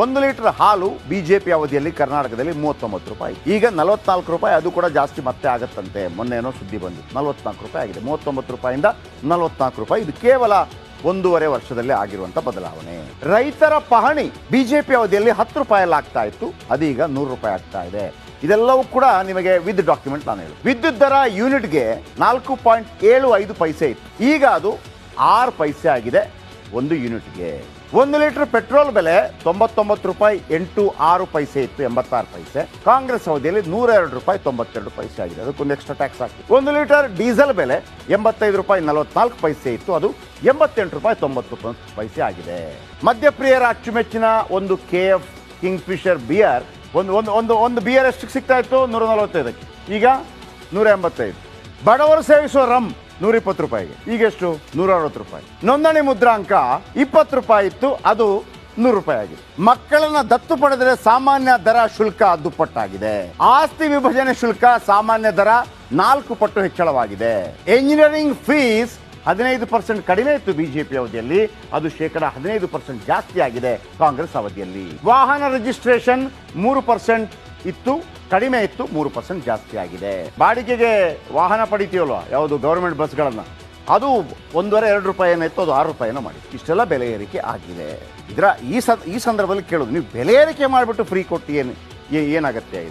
1 litre ಹಾಲು BJP ಅವಧಿಯಲ್ಲಿ ಕರ್ನಾಟಕದಲ್ಲಿ 39 ರೂಪಾಯಿ, ಈಗ 44 ರೂಪಾಯಿ. ಅದು ಕೂಡ ಜಾಸ್ತಿ ಮತ್ತೆ ಆಗತ್ತಂತೆ. ಮೊನ್ನೆ ಏನೋ ಸುದ್ದಿ ಬಂದಿತ್ತು, 44 ರೂಪಾಯಿ ಆಗಿದೆ. 39 ರೂಪಾಯಿಂದ 44 ರೂಪಾಯಿ. ಇದು ಕೇವಲ 1.5 ವರ್ಷದಲ್ಲಿ ಆಗಿರುವಂತ ಬದಲಾವಣೆ. ರೈತರ ಪಹಣಿ ಬಿಜೆಪಿ ಅವಧಿಯಲ್ಲಿ 10 ರೂಪಾಯಲ್ಲಿ ಆಗ್ತಾ ಇತ್ತು, ಅದೀಗ 100 ರೂಪಾಯಿ ಆಗ್ತಾ ಇದೆ. ಇದೆಲ್ಲವೂ ಕೂಡ ನಿಮಗೆ ವಿತ್ ಡಾಕ್ಯುಮೆಂಟ್ ನಾನು ಹೇಳಿ. ವಿದ್ಯುತ್ ದರ ಯೂನಿಟ್ಗೆ 4.75 ಪೈಸೆ ಇತ್ತು, ಈಗ ಅದು 6 ಪೈಸೆ ಆಗಿದೆ 1 ಯೂನಿಟ್ಗೆ. 1 ಲೀಟರ್ ಪೆಟ್ರೋಲ್ ಬೆಲೆ 99 ರೂಪಾಯಿ 86 ಪೈಸೆ ಇತ್ತು, 86 ಪೈಸೆ. ಕಾಂಗ್ರೆಸ್ ಅವಧಿಯಲ್ಲಿ 102 ರೂಪಾಯಿ 92 ಪೈಸೆ ಆಗಿದೆ, ಅದಕ್ಕೊಂದು ಎಕ್ಸ್ಟ್ರಾ ಟ್ಯಾಕ್ಸ್ ಆಗ್ತದೆ. 1 ಲೀಟರ್ ಡೀಸೆಲ್ ಬೆಲೆ 85 ರೂಪಾಯಿ 44 ಪೈಸೆ ಇತ್ತು, ಅದು 88 ರೂಪಾಯಿ 90 ಪೈಸೆ ಆಗಿದೆ. ಮದ್ಯಪ್ರಿಯರ ಅಚ್ಚುಮೆಚ್ಚಿನ ಒಂದು KF ಕಿಂಗ್ ಫಿಶರ್ ಬಿಯರ್ ಒಂದು ಬಿಯರ್ ಎಷ್ಟಕ್ಕೆ ಸಿಗ್ತಾ ಇತ್ತು? 145, ಈಗ 185. ಬಡವರು ಸೇವಿಸುವ ರಮ್ 120 ರೂಪಾಯಿಗೆ, ಈಗ ಎಷ್ಟು? 160 ರೂಪಾಯಿ. ನೋಂದಣಿ ಮುದ್ರಾಂಕ 20 ರೂಪಾಯಿ ಇತ್ತು, ಅದು 100 ರೂಪಾಯಿ ಆಗಿದೆ. ಮಕ್ಕಳನ್ನ ದತ್ತು ಪಡೆದರೆ ಸಾಮಾನ್ಯ ದರ ಶುಲ್ಕ ದುಪ್ಪಟ್ಟಾಗಿದೆ. ಆಸ್ತಿ ವಿಭಜನೆ ಶುಲ್ಕ ಸಾಮಾನ್ಯ ದರ 4 ಪಟ್ಟು ಹೆಚ್ಚಳವಾಗಿದೆ. ಎಂಜಿನಿಯರಿಂಗ್ ಫೀಸ್ 15% ಕಡಿಮೆ ಇತ್ತು ಬಿಜೆಪಿ ಅವಧಿಯಲ್ಲಿ, ಅದು ಶೇಕಡ 15% ಜಾಸ್ತಿ ಆಗಿದೆ ಕಾಂಗ್ರೆಸ್ ಅವಧಿಯಲ್ಲಿ. ವಾಹನ ರಿಜಿಸ್ಟ್ರೇಷನ್ 3% ಇತ್ತು, ಕಡಿಮೆ ಇತ್ತು, 3% ಜಾಸ್ತಿ ಆಗಿದೆ. ಬಾಡಿಗೆಗೆ ವಾಹನ ಪಡಿತೀವಲ್ವ, ಯಾವುದು ಗೌರ್ಮೆಂಟ್ ಬಸ್ಗಳನ್ನ, ಅದು 1.5-2 ರೂಪಾಯಿ ಏನಾಯ್ತು, ಅದು 6 ರೂಪಾಯಿನ ಮಾಡಿ. ಇಷ್ಟೆಲ್ಲ ಬೆಲೆ ಏರಿಕೆ ಆಗಿದೆ. ಇದರ ಈ ಸಂದರ್ಭದಲ್ಲಿ ಕೇಳೋದು, ನೀವು ಬೆಲೆ ಏರಿಕೆ ಮಾಡಿಬಿಟ್ಟು ಫ್ರೀ ಕೊಟ್ಟು ಏನಾಗತ್ತೆ ಇದೆ?